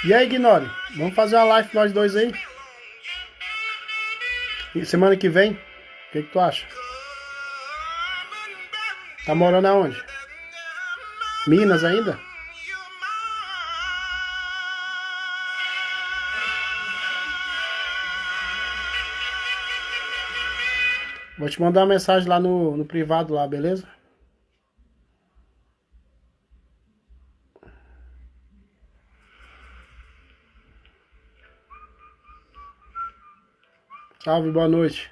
E aí, Gnore? Vamos fazer uma live nós dois aí? E semana que vem? O que tu acha? Tá morando aonde? Minas ainda? Vou te mandar uma mensagem lá no privado lá, beleza? Salve, boa noite.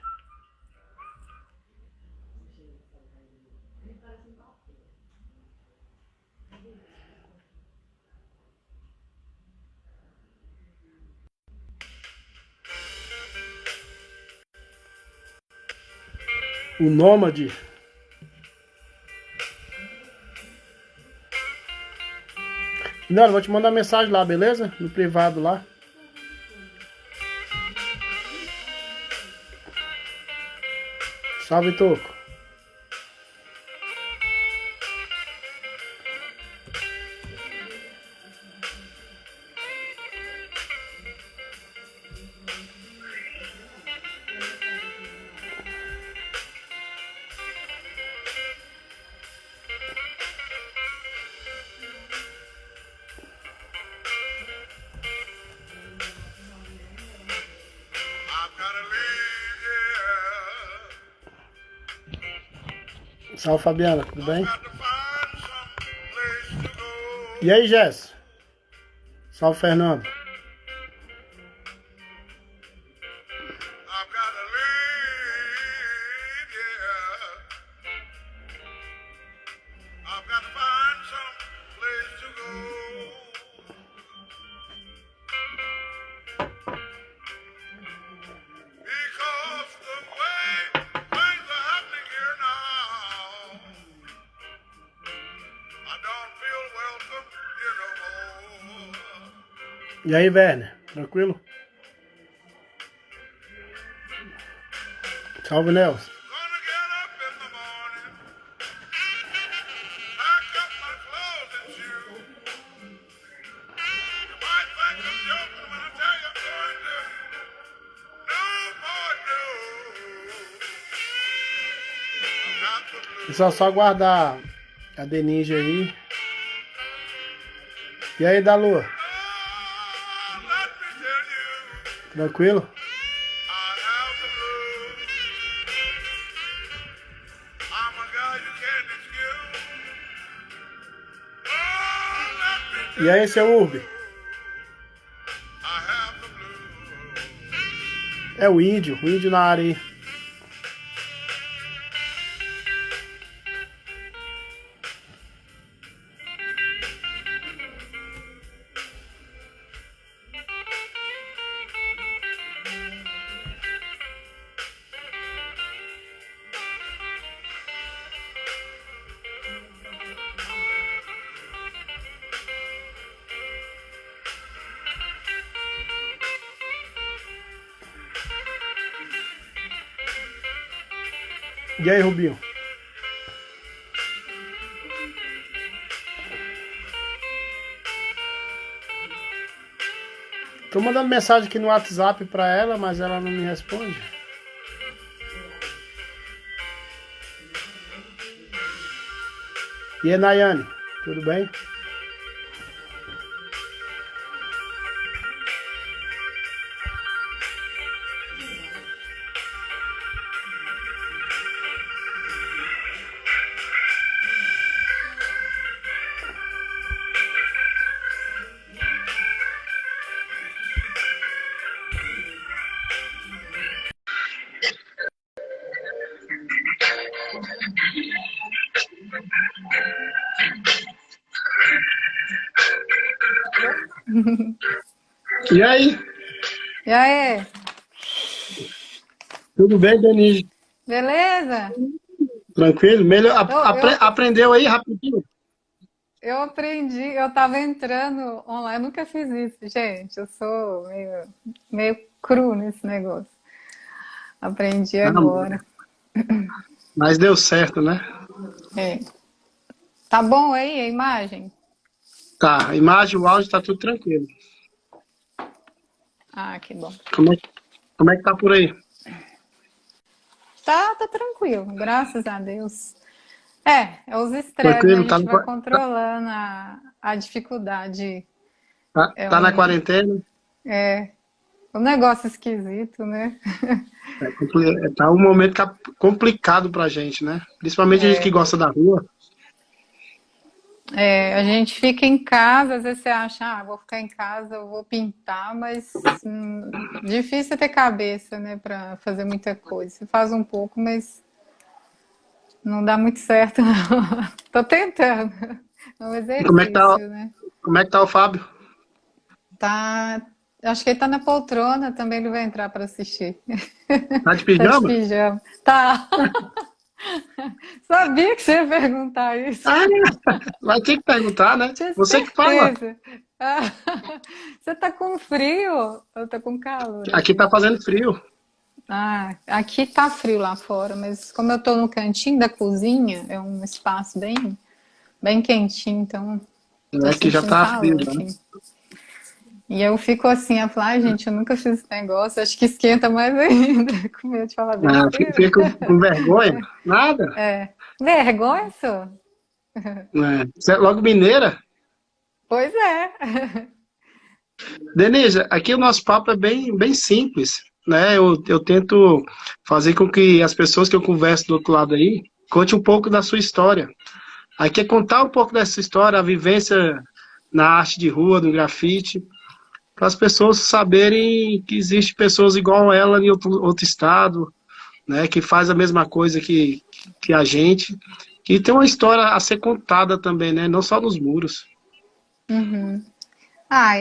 O Nômade. Não, eu vou te mandar mensagem lá, beleza? No privado lá. Salve, Toco. Salve, Fabiana, tudo bem? E aí, Jess? Salve, Fernando. E aí, Werner? Tranquilo? Salve, Nelson. Pessoal, só aguardar a Deninja aí. E aí, da Lua? Tranquilo? E aí, seu Urbi? É o índio na área aí. E aí, Rubinho? Tô mandando mensagem aqui no WhatsApp pra ela, mas ela não me responde. E aí, Nayane? Tudo bem? E aí? E aí? Tudo bem, Denise? Beleza? Tranquilo? Melhor, Eu, aprendeu aí rapidinho? eu aprendi, eu tava entrando online, eu nunca fiz isso, gente. Eu sou meio cru nesse negócio. Aprendi Não, agora. mas deu certo, né? É. Tá bom aí a imagem? Tá, a imagem, o áudio tá tudo tranquilo. Ah, que bom. Como é, como é que tá por aí? Tá tranquilo, graças a Deus. É os estresses, né? A Tranquilo? gente vai controlando a dificuldade. É Tá na um, quarentena? é um negócio esquisito, né? Tá um momento complicado pra gente, né? Principalmente a gente que gosta da rua. A gente fica em casa, às vezes você acha, vou ficar em casa, eu vou pintar, mas difícil ter cabeça, né, para fazer muita coisa. Você faz um pouco, mas não dá muito certo, não. Tô tentando. É um E exercício, né? como é que tá o Fábio? Tá, acho que ele tá na poltrona, também ele vai entrar para assistir. Tá de Tá de pijama? pijama. Tá. Sabia que você ia perguntar isso. Ah, vai ter que perguntar, né? Tinha Você que fala. certeza. Ah, você tá com frio? Eu tô com calor Aqui aqui. tá fazendo frio. Aqui tá frio lá fora, mas como eu tô no cantinho da cozinha, é um espaço bem quentinho, então tô Aqui já sentindo tá frio, calor né? aqui. E eu fico assim, a falar, gente, eu nunca fiz esse negócio, acho que esquenta mais ainda, com medo de falar Ah, besteira. fica com vergonha? Nada. Vergonha, só? É. Você é logo mineira? Pois é. Denise, aqui o nosso papo é bem simples, né? Eu tento fazer com que as pessoas que eu converso do outro lado aí conte um pouco da sua história. Aqui é contar um pouco dessa história, a vivência na arte de rua, no grafite, para as pessoas saberem que existe pessoas igual ela em outro estado, né? Que faz a mesma coisa que a gente, que tem uma história a ser contada também, né? Não só nos muros. Uhum.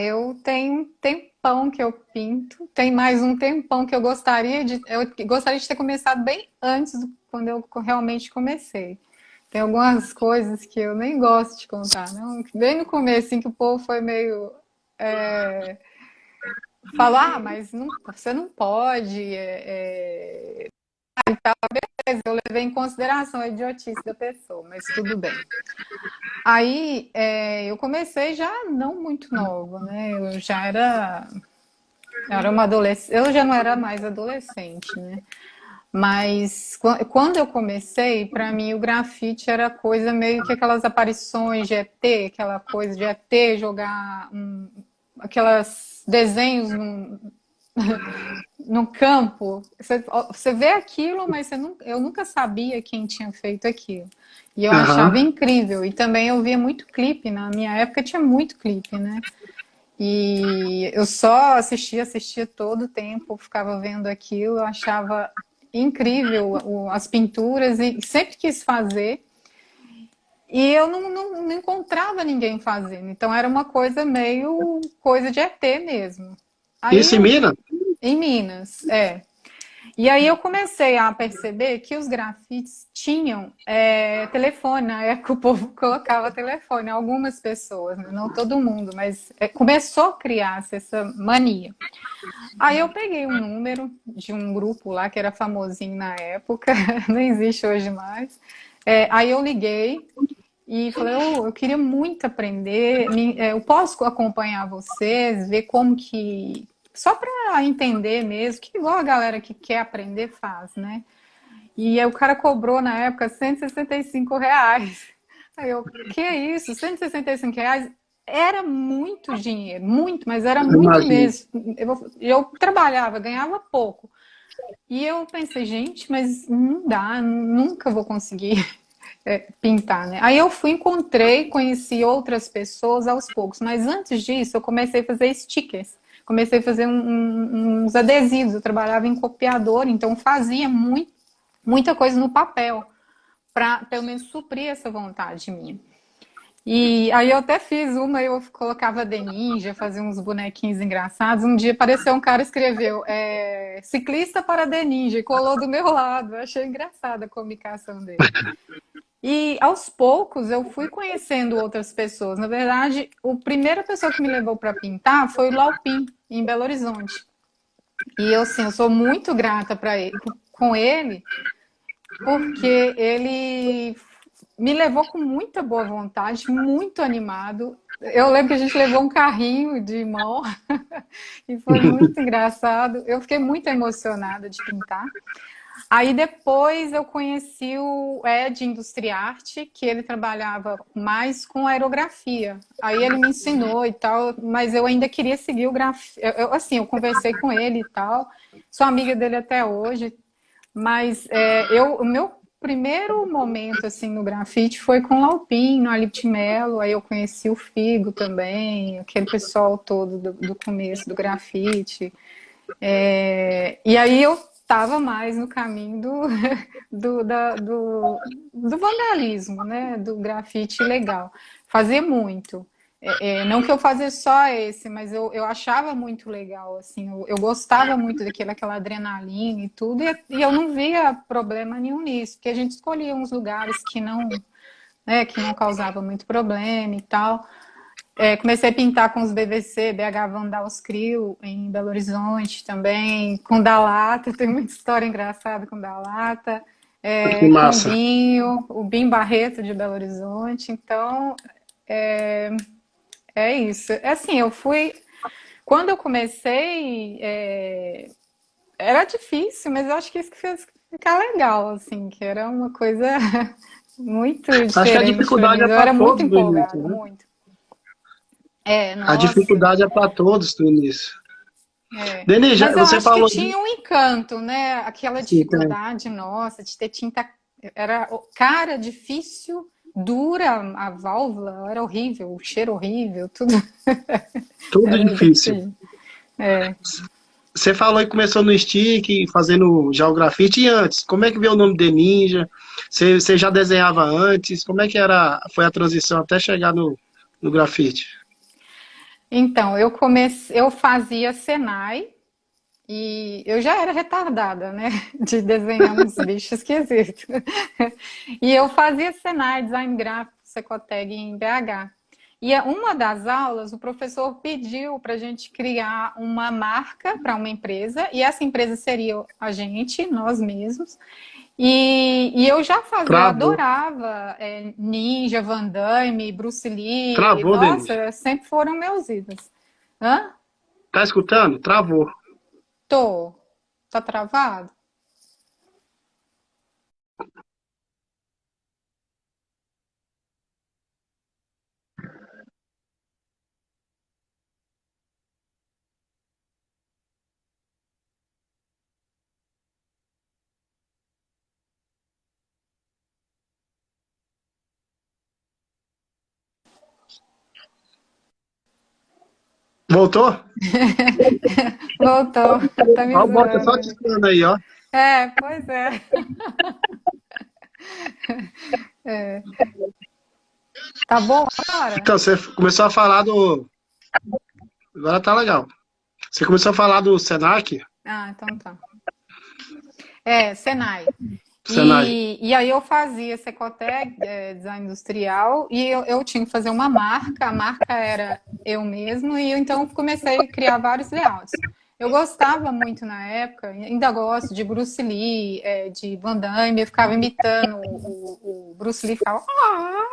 Eu tenho um tempão que eu pinto. Tem mais um tempão que eu gostaria de ter começado bem antes quando eu realmente comecei. Tem algumas coisas que eu nem gosto de contar, não? Bem no começo, assim, que o povo foi meio falou, mas você não pode. Eu levei em consideração a idiotice da pessoa, mas tudo bem. Aí eu comecei já não muito nova, né? Era uma adolescente, eu já não era mais adolescente, né? Mas quando eu comecei, para mim o grafite era coisa meio que aquelas aparições de ET, aquela coisa de ET jogar aquelas desenhos no campo. Você vê aquilo, mas eu nunca sabia quem tinha feito aquilo. E eu achava Aham. incrível. E também eu via muito clipe. Na minha época tinha muito clipe, né? E eu só assistia todo o tempo, ficava vendo aquilo, eu achava incrível as pinturas e sempre quis fazer. E eu não encontrava ninguém fazendo. Então era uma coisa meio coisa de ET mesmo. Aí Isso em Minas? em Minas, é. E aí eu comecei a perceber que os grafites tinham telefone. Na época o povo colocava telefone, algumas pessoas, né? Não todo mundo, mas começou a criar-se essa mania. Aí eu peguei um número de um grupo lá que era famosinho na época, não existe hoje mais. Aí eu liguei e falei, eu queria muito aprender, eu posso acompanhar vocês, ver como que... Só para entender mesmo, que igual a galera que quer aprender faz, né? E aí o cara cobrou na época R$ 165. Aí eu, que é isso? R$ 165? Era muito dinheiro, muito, mas era muito Imagina. mesmo. Eu trabalhava, ganhava pouco. E eu pensei, gente, mas não dá, nunca vou conseguir pintar, né? Aí eu encontrei, conheci outras pessoas aos poucos, mas antes disso eu comecei a fazer stickers, comecei a fazer uns adesivos, eu trabalhava em copiador, então fazia muita coisa no papel, para pelo menos suprir essa vontade minha. E aí eu até fiz uma, eu colocava de ninja, fazia uns bonequinhos engraçados. Um dia apareceu um cara e escreveu ciclista para de ninja e colou do meu lado. Eu achei engraçada a comunicação dele. E aos poucos eu fui conhecendo outras pessoas. Na verdade, a primeira pessoa que me levou para pintar foi o Laupin, em Belo Horizonte. E eu, assim, eu sou muito grata com ele, porque ele me levou com muita boa vontade, muito animado. Eu lembro que a gente levou um carrinho de mão e foi muito engraçado. Eu fiquei muito emocionada de pintar. Aí depois eu conheci o Ed Industriarte, que ele trabalhava mais com aerografia. Aí ele me ensinou e tal, mas eu ainda queria seguir o grafite. Assim, eu conversei com ele e tal, sou amiga dele até hoje, mas o meu primeiro momento assim no grafite foi com o Laupin, no Alip Melo. Aí eu conheci o Figo também, aquele pessoal todo do começo do grafite. E aí eu estava mais no caminho do vandalismo, né? Do grafite legal. Fazer muito. Não que eu fazia só esse, mas eu achava muito legal, assim, eu gostava muito daquilo, aquela adrenalina e tudo, e eu não via problema nenhum nisso, porque a gente escolhia uns lugares que não, né, que não causava muito problema e tal. Comecei a pintar com os BVC, BH Vandals Crio, em Belo Horizonte também, com Dalata, tem muita história engraçada com Dalata, Que com massa. o Bim Barreto de Belo Horizonte, então é isso. Assim, eu fui. Quando eu comecei, era difícil, mas eu acho que isso que fez ficar legal, assim, que era uma coisa muito Acho que a diferente para mim. dificuldade é Eu para era muito todos no início, empolgada, né? muito. A Nossa. dificuldade é para todos no início. É, Denis, mas eu você acho que falou de. tinha um encanto, né? Aquela Sim, tem. dificuldade nossa de ter tinta. Era cara difícil, dura a válvula, era horrível, o cheiro horrível, tudo Tudo era difícil. desse. É. Você falou que começou no stick, fazendo já o grafite, e antes? Como é que veio o nome de Ninja? Você já desenhava antes? Como é que foi a transição até chegar no grafite? Então, eu fazia Senai e eu já era retardada, né? De desenhar uns bichos esquisitos. E eu fazia Senai, design gráfico, Secoteg em BH. E uma das aulas, o professor pediu para a gente criar uma marca para uma empresa, e essa empresa seria a gente, nós mesmos. E eu já fazia, eu Travou. adorava Ninja, Van Damme, Bruce Lee, Travou, Denis. nossa, sempre foram meus ídolos. Hã? Tá escutando? Travou. Tô. Tá travado? Voltou? Voltou, tá me Ó, o bota zoando só te aí. esperando aí, ó. Pois é. É. Tá bom agora? Então, você começou a falar do. Agora tá legal. Você começou a falar do Senac? Ah, então tá. Senai. Senai. E aí eu fazia Secotec, design industrial, e eu tinha que fazer uma marca, a marca era eu mesmo, e eu então comecei a criar vários layouts. Eu gostava muito na época, ainda gosto de Bruce Lee, de Van Damme, eu ficava imitando o Bruce Lee, ficava... "Ah!"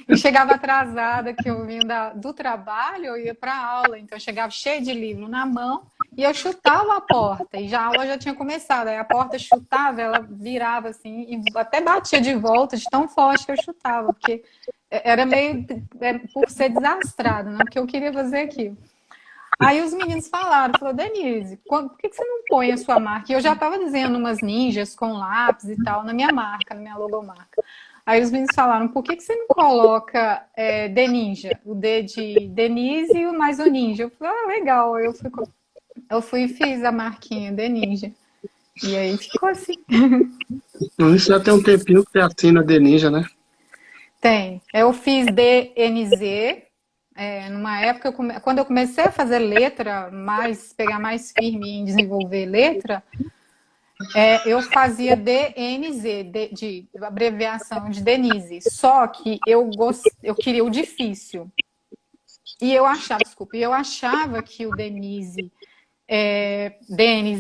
E chegava atrasada, que eu vinha do trabalho, eu ia para aula, então eu chegava cheia de livro na mão, e eu chutava a porta, e já a aula já tinha começado. Aí a porta chutava, ela virava assim, e até batia de volta, de tão forte que eu chutava, porque era meio por ser desastrado, né? Porque eu queria fazer aquilo. Aí os meninos falou, Denise, por que você não põe a sua marca? E eu já estava desenhando umas ninjas com lápis e tal na minha marca, na minha logomarca. Aí os meninos falaram, por que você não coloca The Ninja? O D de Denise e mais o Ninja. Eu falei, legal. Eu fui e fiz a marquinha The Ninja. E aí ficou assim. Isso já tem um tempinho que você assina de Ninja, né? Tem. Eu fiz DNZ. Numa época, quando eu comecei a fazer letra, pegar mais firme em desenvolver letra, eu fazia DNZ, de abreviação de Denise. Só que eu queria o difícil. E eu achava que o DNZ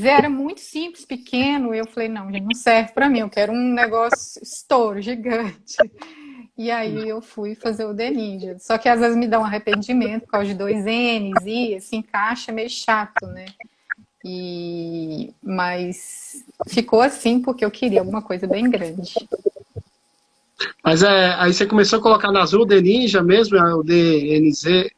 era muito simples, pequeno. E eu falei, não, gente, não serve para mim. Eu quero um negócio estouro, gigante. E aí eu fui fazer o D Ninja. Só que às vezes me dá um arrependimento por causa de dois N's e se encaixa meio chato, né? Mas ficou assim porque eu queria alguma coisa bem grande. Mas aí você começou a colocar na azul o D Ninja mesmo, o DNZ.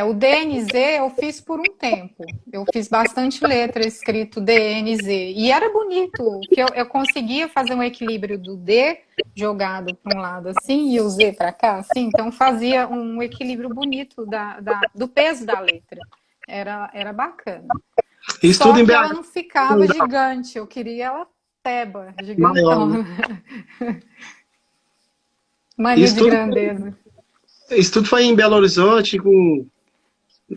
O DNZ eu fiz por um tempo. Eu fiz bastante letra escrito DNZ. E era bonito, que eu conseguia fazer um equilíbrio do D jogado para um lado assim e o Z para cá, assim. Então fazia um equilíbrio bonito do peso da letra. Era bacana. Isso tudo Só em que ela BH. não ficava gigante. Eu queria ela teba, Maior, né? gigantona. Mania Isso de tudo, grandeza. isso tudo foi em Belo Horizonte,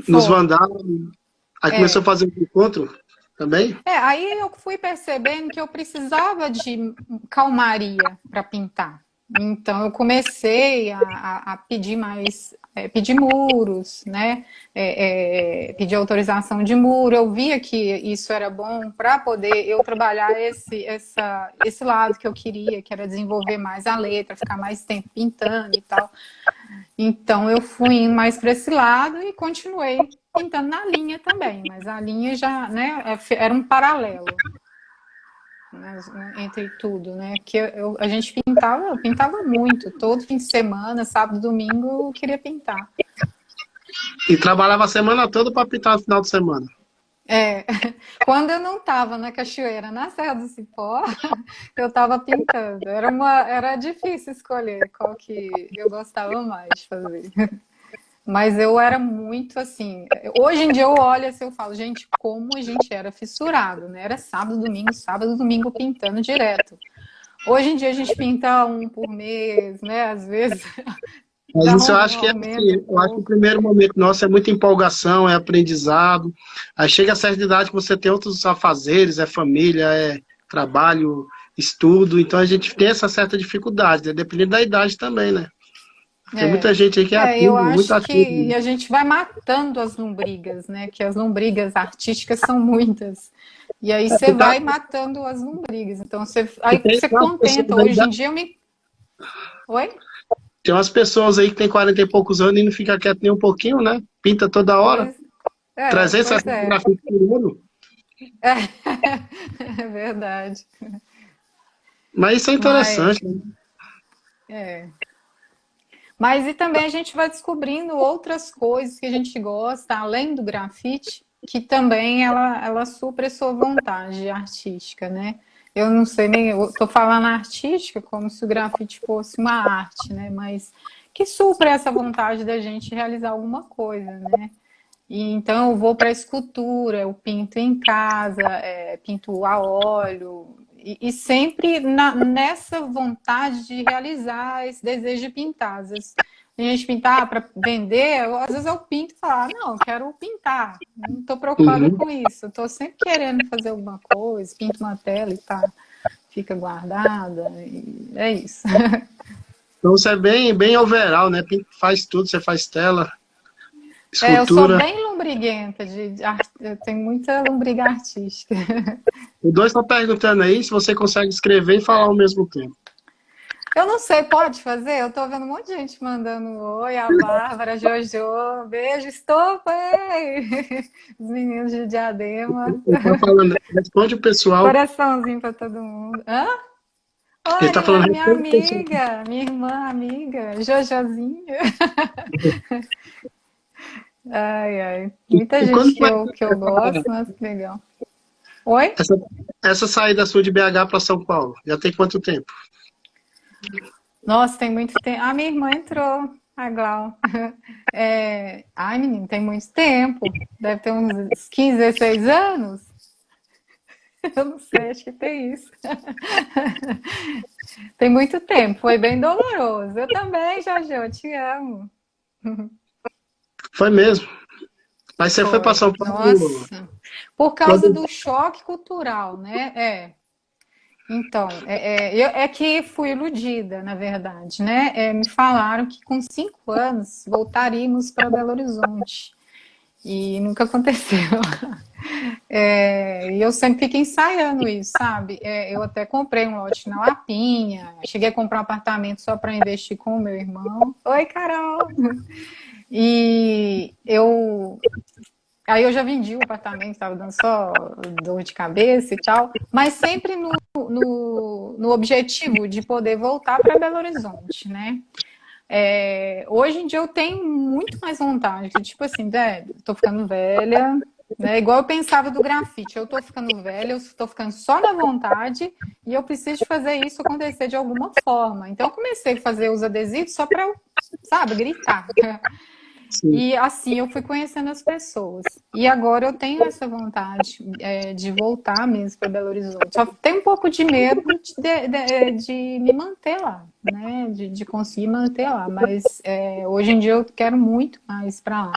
nos Foi. Vandal. Aí começou a É. fazer um encontro também. Aí eu fui percebendo que eu precisava de calmaria para pintar. Então eu comecei a pedir mais, pedir muros, né? Pedir autorização de muro. Eu via que isso era bom para poder eu trabalhar esse lado que eu queria, que era desenvolver mais a letra, ficar mais tempo pintando e tal. Então eu fui indo mais para esse lado e continuei pintando na linha também, mas a linha já, né, era um paralelo, né, entre tudo, né? Que a gente eu pintava muito, todo fim de semana, sábado, domingo, eu queria pintar. E trabalhava a semana toda para pintar no final de semana. É, quando eu não estava na cachoeira, na Serra do Cipó, eu estava pintando. Era difícil escolher qual que eu gostava mais de fazer. Mas eu era muito assim. Hoje em dia eu olho assim, eu falo, gente, como a gente era fissurado, né? Era sábado, domingo pintando direto. Hoje em dia a gente pinta um por mês, né? Às vezes Mas dá isso eu um acho que é aumento um assim, eu acho que o pouco. primeiro momento nosso é muita empolgação, é aprendizado. Aí chega a certa idade que você tem outros afazeres, é família, é trabalho, estudo, então a gente tem essa certa dificuldade, né? Dependendo da idade também, né? Tem muita gente aí que é Eu ativo, muito acho ativo, que né? a gente vai matando as lombrigas, né? Que as lombrigas artísticas são muitas. E aí você Tá- vai matando as lombrigas. Então aí Tem você umas contenta. pessoas aí, Hoje em dia eu me. Oi? tem umas pessoas aí que tem 40 e poucos anos e não fica quieto nem um pouquinho, né? Pinta toda hora, Pois 360 é. grafias por ano. É verdade. Mas isso é Mas, interessante, né? é. Mas e também a gente vai descobrindo outras coisas que a gente gosta, além do grafite, que também ela supre a sua vontade artística, né? Eu não sei nem, eu tô falando artística como se o grafite fosse uma arte, né? Mas que supre essa vontade da gente realizar alguma coisa, né? E então eu vou para a escultura, eu pinto em casa, pinto a óleo, e sempre nessa vontade de realizar esse desejo de pintar. Às vezes a gente pintar para vender, às vezes eu pinto e falo, ah, não, eu quero pintar, não estou preocupada Uhum. com isso, estou sempre querendo fazer alguma coisa, pinto uma tela e tá, fica guardada, e é isso. Então você é bem overall, né? Faz tudo, você faz tela, Eu sou escultura. bem lombriguenta, eu tenho muita lombriga artística. O dois estão perguntando aí se você consegue escrever e falar ao mesmo tempo. Eu não sei, pode fazer? Eu tô vendo um monte de gente mandando oi, a Bárbara, a Jojo, beijo, estou, bem! Os meninos de Diadema, Ele está falando, responde o pessoal. coraçãozinho pra todo mundo. Hã? Ele está falando, Olha, minha responde o pessoal. amiga, minha irmã, amiga, Jojozinha. Ai, ai. Muita E quando gente que foi eu gosto, mas que legal. Oi? essa, essa saída sua de BH para São Paulo? Já tem quanto tempo? Nossa, tem muito tempo. A minha irmã entrou, a Glau. Ai, menino, tem muito tempo. Deve ter uns 15, 16 anos. Eu não sei, acho que tem isso. Tem muito tempo, foi bem doloroso. Eu também, Jorge, eu te amo. Foi mesmo. Mas você foi para Foi. São Paulo Nossa. Por causa quando. do choque cultural, né? Então, é que fui iludida, na verdade, né? Me falaram que com 5 anos voltaríamos para Belo Horizonte. E nunca aconteceu. E eu sempre fico ensaiando isso, sabe? Eu até comprei um lote na Lapinha, cheguei a comprar um apartamento só para investir com o meu irmão. Oi, Carol! E aí eu já vendi o apartamento, estava dando só dor de cabeça e tal, mas sempre no objetivo de poder voltar para Belo Horizonte, né? Hoje em dia eu tenho muito mais vontade, tipo assim, tô ficando velha, né? Igual eu pensava do grafite, eu tô ficando velha, eu tô ficando só na vontade e eu preciso fazer isso acontecer de alguma forma. Então eu comecei a fazer os adesivos só para, sabe, gritar. Sim. E assim eu fui conhecendo as pessoas. E agora eu tenho essa vontade de voltar mesmo para Belo Horizonte. Só tenho um pouco de medo de me manter lá, né? De conseguir manter lá. Mas hoje em dia eu quero muito mais para lá.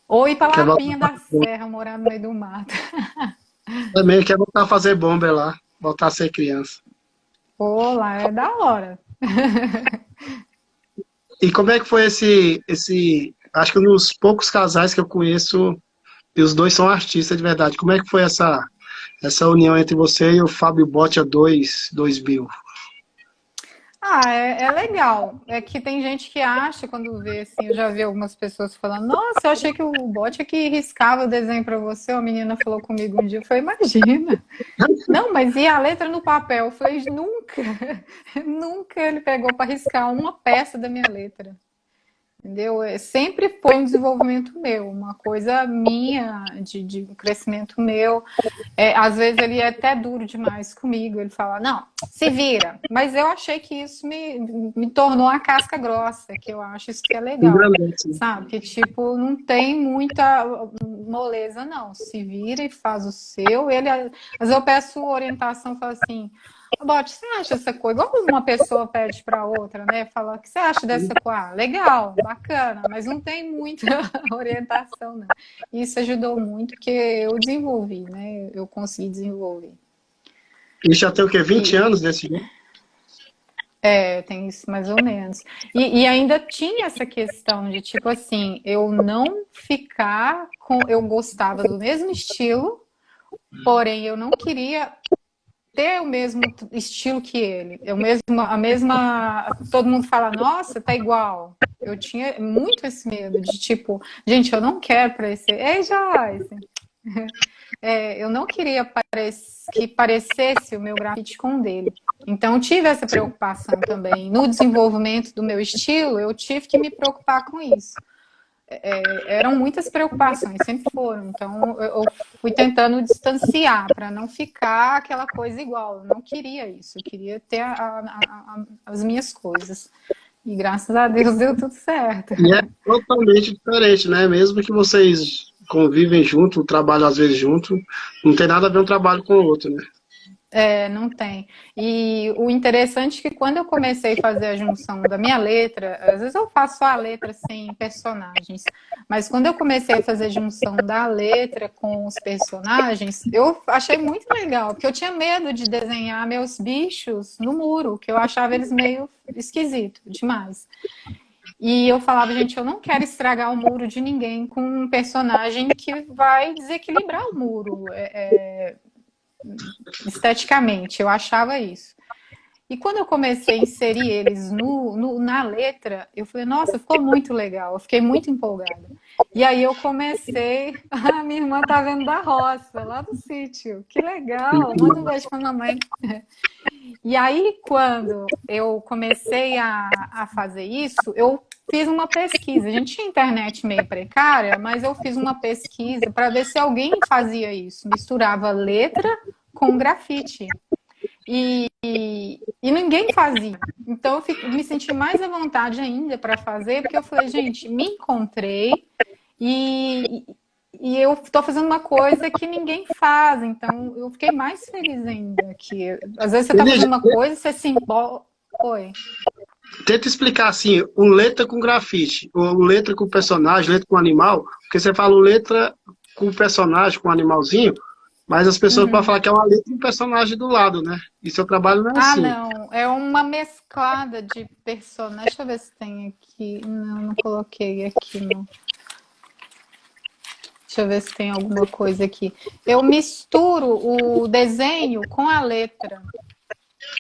Ou ir para Quer voltar Lapinha da Serra, morar no meio do mato. também, quer voltar a fazer bomba lá, voltar a ser criança. Pô, lá é da hora. E como é que foi acho que um dos poucos casais que eu conheço, e os dois são artistas de verdade, como é que foi essa união entre você e o Fábio Botia 2000? Ah, é legal. É que tem gente que acha, quando vê assim, eu já vi algumas pessoas falando, nossa, eu achei que o bot é que riscava o desenho para você. A menina falou comigo um dia, eu falei, imagina. Não, mas e a letra no papel? Eu falei, nunca, nunca ele pegou para riscar uma peça da minha letra. Entendeu? Sempre foi um desenvolvimento meu, uma coisa minha, de um crescimento meu. Às vezes ele é até duro demais comigo, ele fala, não, se vira. Mas eu achei que isso me tornou uma casca grossa, que eu acho isso que é legal, Engrandece. sabe? Que tipo, não tem muita moleza, não. Se vira e faz o seu. Mas eu peço orientação, falo assim, Bote, você acha essa coisa? Igual uma pessoa pede para outra, né? Fala, o que você acha dessa coisa? Ah, legal, bacana, mas não tem muita orientação, não. Isso ajudou muito que eu desenvolvi, né? Eu consegui desenvolver. E já tem o quê? 20 E anos desse jeito? tem isso mais ou menos. E ainda tinha essa questão de, tipo assim, eu não ficar com. Eu gostava do mesmo estilo, porém eu não queria ter o mesmo estilo que ele. A mesma. Todo mundo fala, nossa, tá igual. Eu tinha muito esse medo de tipo, gente, eu não quero parecer. Ei, Joyce! Eu não queria que parecesse o meu grafite com o dele. Então, eu tive essa preocupação também. No desenvolvimento do meu estilo, eu tive que me preocupar com isso. Eram muitas preocupações, sempre foram. Então, eu fui tentando distanciar para não ficar aquela coisa igual. Eu não queria isso, eu queria ter as minhas coisas. E graças a Deus deu tudo certo. E é totalmente diferente, né? Mesmo que vocês convivem junto, trabalham às vezes junto, não tem nada a ver um trabalho com o outro, né? Não tem. E o interessante é que quando eu comecei a fazer a junção da minha letra, às vezes eu faço só a letra sem personagens, mas quando eu comecei a fazer a junção da letra com os personagens, eu achei muito legal, porque eu tinha medo de desenhar meus bichos no muro, que eu achava eles meio esquisito demais. E eu falava, gente, eu não quero estragar o muro de ninguém com um personagem que vai desequilibrar o muro. Esteticamente, eu achava isso. E quando eu comecei a inserir eles na letra, eu falei, nossa, ficou muito legal, eu fiquei muito empolgada. E aí eu comecei, a minha irmã tá vendo da roça, lá do sítio, que legal, manda um beijo pra mamãe. E aí, quando eu comecei a fazer isso, eu fiz uma pesquisa. A gente tinha internet meio precária, mas eu fiz uma pesquisa para ver se alguém fazia isso, misturava letra com grafite. E ninguém fazia. Então eu me senti mais à vontade ainda para fazer, porque eu falei, gente, me encontrei e, e eu estou fazendo uma coisa que ninguém faz. Então eu fiquei mais feliz ainda. Que às vezes você está fazendo Lígia, uma coisa, você se embola. Oi. tenta explicar assim, o letra com grafite, o letra com personagem, letra com animal, porque você fala o letra com personagem, com animalzinho, mas as pessoas podem Uhum. falar que é uma letra e um personagem do lado, né? E seu trabalho não é Ah, assim. não. É uma mesclada de personagens. Deixa eu ver se tem aqui. Não, não coloquei aqui, não. Deixa eu ver se tem alguma coisa aqui. Eu misturo o desenho com a letra.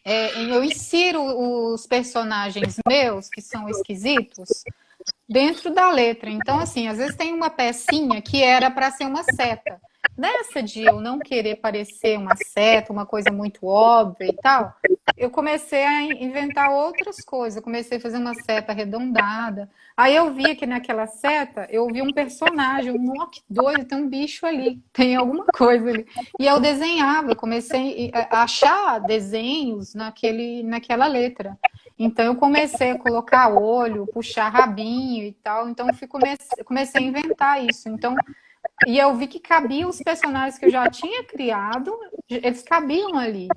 Eu insiro os personagens meus, que são esquisitos, dentro da letra. Então, assim, às vezes tem uma pecinha que era para ser uma seta. Nessa de eu não querer parecer uma seta, uma coisa muito óbvia e tal, eu comecei a inventar outras coisas. Eu comecei a fazer uma seta arredondada. Aí eu via que naquela seta, eu vi um personagem, que doido, tem um bicho ali, tem alguma coisa ali. E eu desenhava, eu comecei a achar desenhos naquela letra. Então eu comecei a colocar olho, puxar rabinho e tal. Então eu comecei a inventar isso. Então, e eu vi que cabiam os personagens que eu já tinha criado, eles cabiam ali.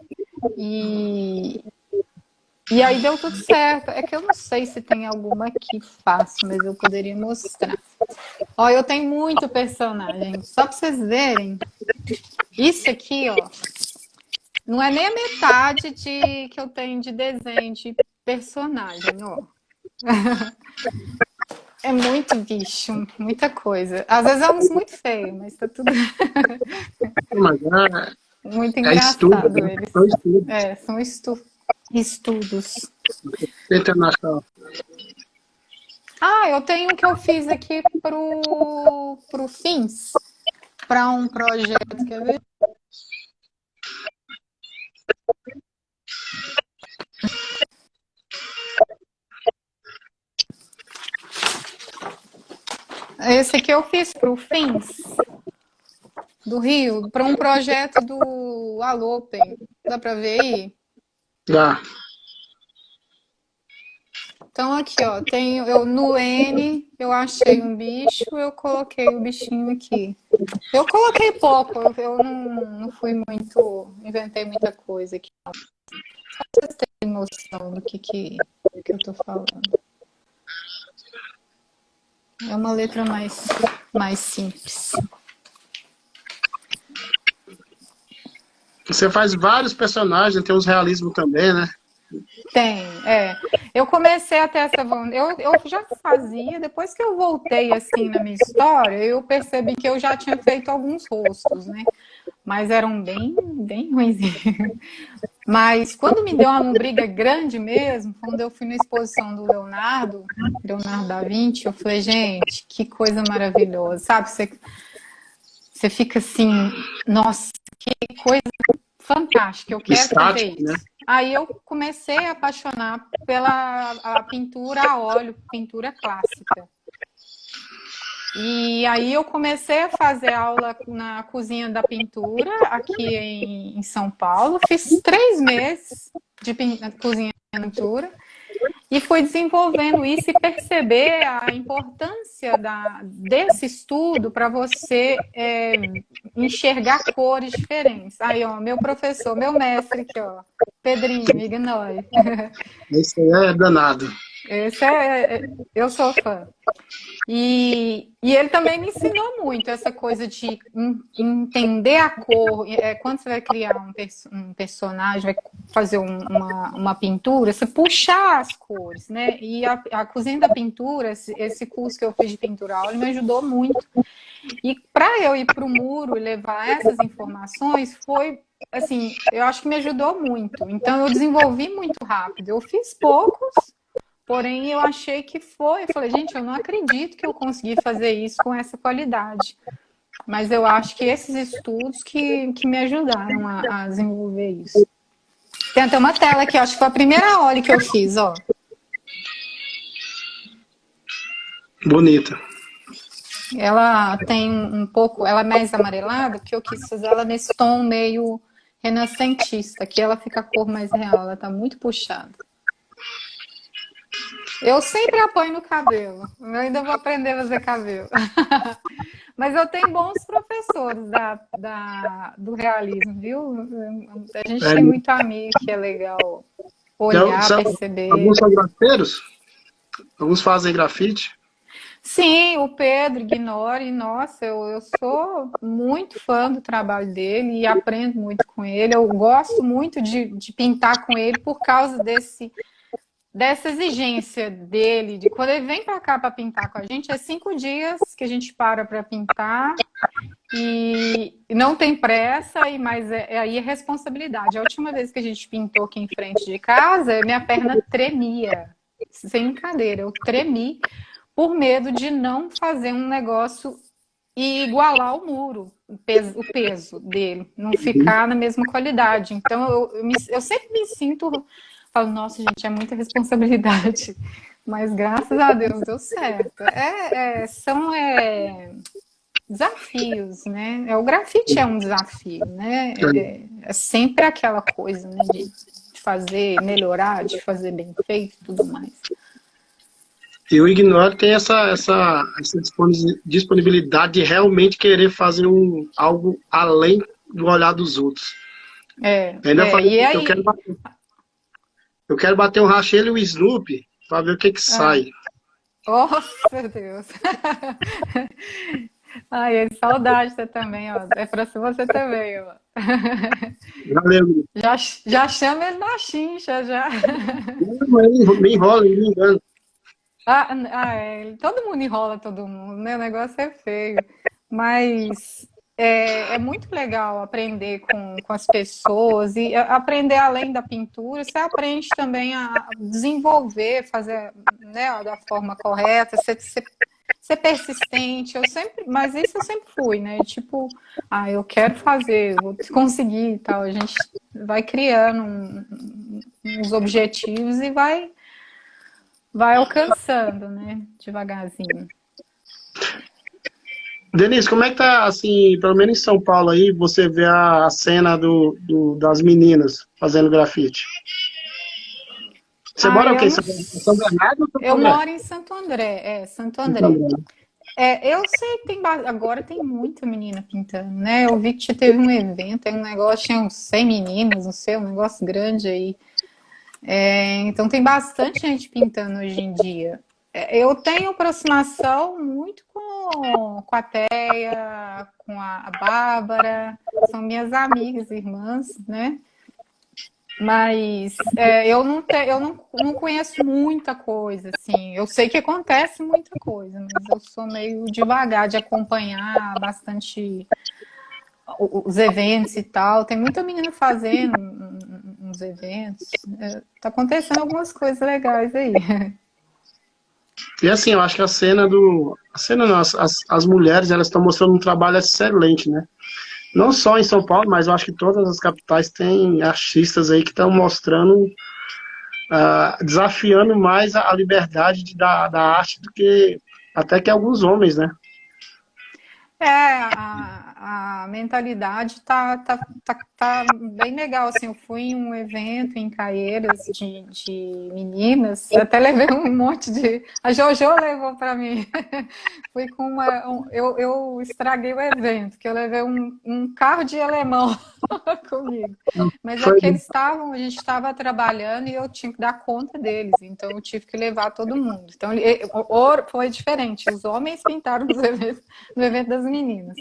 E aí deu tudo certo. É que eu não sei se tem alguma aqui fácil, mas eu poderia mostrar. Ó, eu tenho muito personagem. Só para vocês verem. Isso aqui, ó, não é nem a metade que eu tenho de desenho de personagem, ó. É muito bicho, muita coisa. Às vezes é uns muito feio, mas tá tudo Mas muito estudo, engraçado né? eles. São estudos. São estudos. Tentando achar. Ah, eu tenho um que eu fiz aqui pro Fins, para um projeto, quer ver? Esse aqui eu fiz pro Fins do Rio, para um projeto do Alopen. Dá para ver aí? Dá. Então aqui, ó, no N eu achei um bicho, eu coloquei o bichinho aqui. Eu coloquei pouco, eu não fui muito, inventei muita coisa aqui. Não. Só pra vocês terem noção do que eu tô falando. É uma letra mais simples. Você faz vários personagens, tem uns realismo também, né? Tem. Eu comecei a ter essa vontade. Eu já fazia, depois que eu voltei assim na minha história, eu percebi que eu já tinha feito alguns rostos, né? Mas eram bem ruinzinhos. Mas quando me deu uma briga grande mesmo, quando eu fui na exposição do Leonardo da Vinci, eu falei, gente, que coisa maravilhosa, sabe? Você fica assim, nossa, que coisa fantástica, eu quero fazer Estático, né? isso. Aí eu comecei a apaixonar pela a pintura a óleo, pintura clássica. E aí eu comecei a fazer aula na cozinha da pintura aqui em São Paulo. Fiz 3 meses de cozinha da pintura e fui desenvolvendo isso e perceber a importância desse estudo para você enxergar cores diferentes. Aí, ó, meu professor, meu mestre aqui, ó, Pedrinho, ignore. Esse aí é danado. Eu sou fã. E ele também me ensinou muito essa coisa de entender a cor. Quando você vai criar um personagem, vai fazer uma pintura, você puxar as cores, né? E a cozinha da pintura, esse curso que eu fiz de pintura a óleo, me ajudou muito. E para eu ir para o muro e levar essas informações, foi assim, eu acho que me ajudou muito. Então eu desenvolvi muito rápido. Eu fiz poucos. Porém, eu achei que foi. Eu falei, gente, eu não acredito que eu consegui fazer isso com essa qualidade. Mas eu acho que esses estudos que me ajudaram a desenvolver isso. Tem até uma tela aqui, acho que foi a primeira óleo que eu fiz, ó. Bonita. Ela tem um pouco, ela é mais amarelada, porque eu quis fazer ela nesse tom meio renascentista. Aqui ela fica a cor mais real, ela tá muito puxada. Eu sempre apanho no cabelo. Eu ainda vou aprender a fazer cabelo. Mas eu tenho bons professores do realismo, viu? A gente tem muito amigo que é legal olhar, perceber. Alguns são grafiteiros? Alguns fazem grafite? Sim, o Pedro Ignore, nossa, eu sou muito fã do trabalho dele e aprendo muito com ele. Eu gosto muito de pintar com ele por causa dessa exigência dele, de quando ele vem para cá para pintar com a gente, é 5 dias que a gente para pintar e não tem pressa, mas aí é responsabilidade. A última vez que a gente pintou aqui em frente de casa, minha perna tremia, sem brincadeira, eu tremi por medo de não fazer um negócio e igualar o muro, o peso dele, não ficar na mesma qualidade. Então, eu sempre me sinto, falo, nossa, gente, é muita responsabilidade. Mas graças a Deus deu certo. São desafios, né? O grafite é um desafio, né? É sempre aquela coisa, né? De fazer, melhorar, de fazer bem feito e tudo mais. E o Ignore tem essa disponibilidade de realmente querer fazer algo além do olhar dos outros. Ainda falei e aí... eu quero bater um Rachel e o Snoopy para ver o que sai. Nossa, Deus. Ai, saudade você também, ó. É pra você também, ó. Valeu. Já chama ele na chincha, já. Não, me enrola, me engano. Todo mundo enrola todo mundo, né? O negócio é feio. Mas é muito legal aprender com as pessoas e aprender além da pintura. Você aprende também a desenvolver, fazer, né, da forma correta, ser persistente. Mas isso eu sempre fui, né? Tipo, eu quero fazer, vou conseguir e tal. A gente vai criando uns objetivos e vai alcançando, né? Devagarzinho. Denise, como é que tá, assim, pelo menos em São Paulo aí, você vê a cena das meninas fazendo grafite? Você mora o quê? São Bernardo ou Santo André? Eu moro em Santo André, Santo André. Eu sei que agora tem muita menina pintando, né? Eu vi que teve um evento, um negócio, tinha uns 100 meninas, não sei, um negócio grande aí. Então tem bastante gente pintando hoje em dia. Eu tenho aproximação muito com a Teia, com a Bárbara, são minhas amigas, irmãs, né? Mas eu não conheço muita coisa, assim. Eu sei que acontece muita coisa, mas eu sou meio devagar de acompanhar bastante os eventos e tal. Tem muita menina fazendo uns eventos. Tá acontecendo algumas coisas legais aí. E assim, eu acho que a cena não, as mulheres, elas estão mostrando um trabalho excelente, né? Não só em São Paulo, mas eu acho que todas as capitais têm artistas aí que estão mostrando, desafiando mais a liberdade da arte do que até que alguns homens, né? A mentalidade tá bem legal, assim, eu fui em um evento em Caieiras de meninas, até levei um monte de... A Jojo levou para mim, fui com eu estraguei o evento, que eu levei um carro de alemão comigo, mas é porque a gente estava trabalhando e eu tinha que dar conta deles, então eu tive que levar todo mundo, então foi diferente, os homens pintaram no evento das meninas.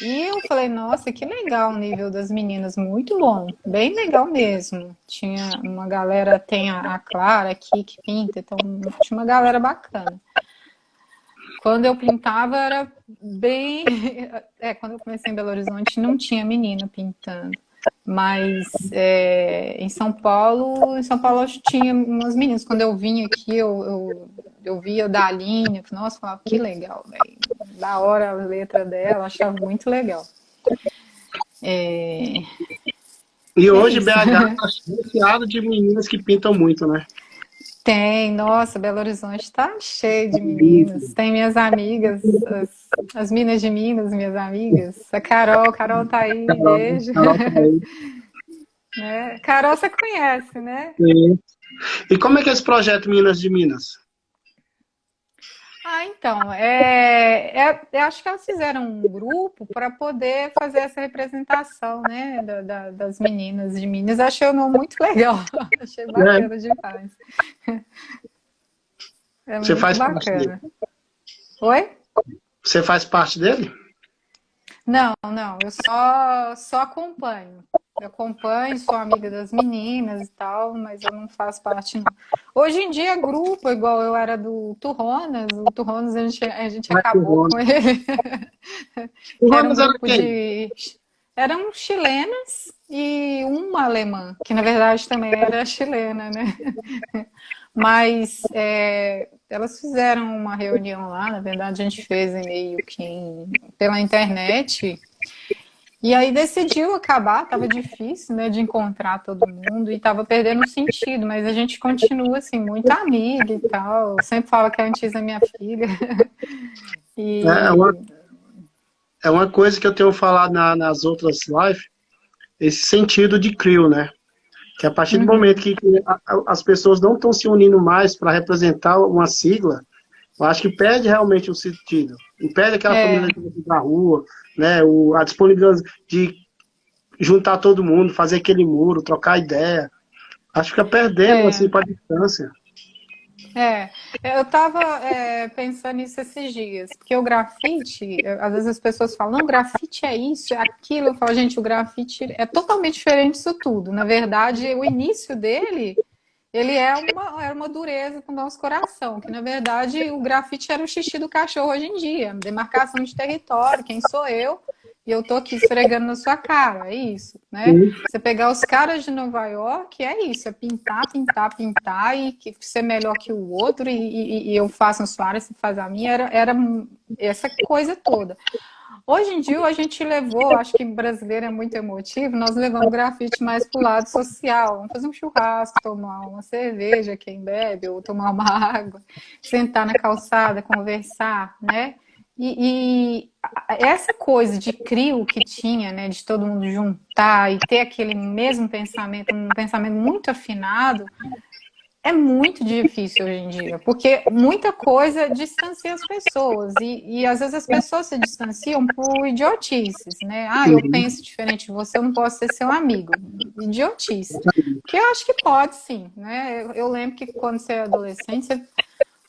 E eu falei, nossa, que legal o nível das meninas, muito bom, bem legal mesmo. Tinha uma galera, tem a Clara aqui que pinta, então tinha uma galera bacana. Quando eu pintava era bem... quando eu comecei em Belo Horizonte não tinha menina pintando. Mas em São Paulo eu tinha umas meninas. Quando eu vim aqui, eu via da Aline, nossa, falava, que legal, véio. Da hora a letra dela, achava muito legal. E hoje BH está cheio de meninas que pintam muito, né? Tem, nossa, Belo Horizonte está cheio de meninas. Tem minhas amigas, as minas de Minas, minhas amigas. A Carol tá aí, beijo. Carol tá aí. Carol você conhece, né? Sim. E como é que é esse projeto Minas de Minas? Então, eu acho que elas fizeram um grupo para poder fazer essa representação, né, das meninas de Minas. Achei o nome muito legal, achei bacana demais. Você muito faz bacana. parte dele? Oi? Você faz parte dele? Não, eu só acompanho. Eu acompanho, sou amiga das meninas e tal, mas eu não faço parte, não. Hoje em dia, grupo, igual eu era do Turronas, o Turronas a gente Vai pro acabou Rony. com ele, O que era um Ronas era grupo quem? de. Eram chilenas e uma alemã, que na verdade também era chilena, né? Mas elas fizeram uma reunião lá, na verdade a gente fez meio que pela internet, e aí decidiu acabar, estava difícil, né, de encontrar todo mundo e estava perdendo o sentido, mas a gente continua assim, muito amiga e tal. Eu sempre falo que a Antisa é minha filha. É uma, E é uma coisa que eu tenho falado nas outras lives, esse sentido de CRIO, né? Que a partir do momento uhum, que as pessoas não estão se unindo mais para representar uma sigla, eu acho que perde realmente o sentido. E perde aquela é, família da rua, né? A disponibilidade de juntar todo mundo, fazer aquele muro, trocar ideia. Acho que fica perdendo, assim, é. para distância. É, eu estava pensando nisso esses dias, porque o grafite, às vezes as pessoas falam, não, grafite é isso, é aquilo. Eu falo, gente, o grafite é totalmente diferente disso tudo. Na verdade, o início dele, ele era uma dureza para o nosso coração, que na verdade o grafite era o xixi do cachorro hoje em dia, demarcação de território, quem sou eu? E eu tô aqui esfregando na sua cara, é isso, né? Sim. Você pegar os caras de Nova York, é isso, é pintar, pintar, pintar e ser melhor que o outro, e eu faço a sua área, você faz a minha, era essa coisa toda. Hoje em dia a gente levou, acho que brasileiro é muito emotivo, nós levamos o grafite mais pro lado social. Vamos fazer um churrasco, tomar uma cerveja, quem bebe, ou tomar uma água, sentar na calçada, conversar, né? Essa coisa de crio que tinha, né, de todo mundo juntar e ter aquele mesmo pensamento, um pensamento muito afinado, é muito difícil hoje em dia, porque muita coisa distancia as pessoas e às vezes as pessoas se distanciam por idiotices, né? Ah, eu Uhum. penso diferente de você, eu não posso ser seu amigo. Idiotice. Que eu acho que pode sim, né? Eu lembro que quando você é adolescente,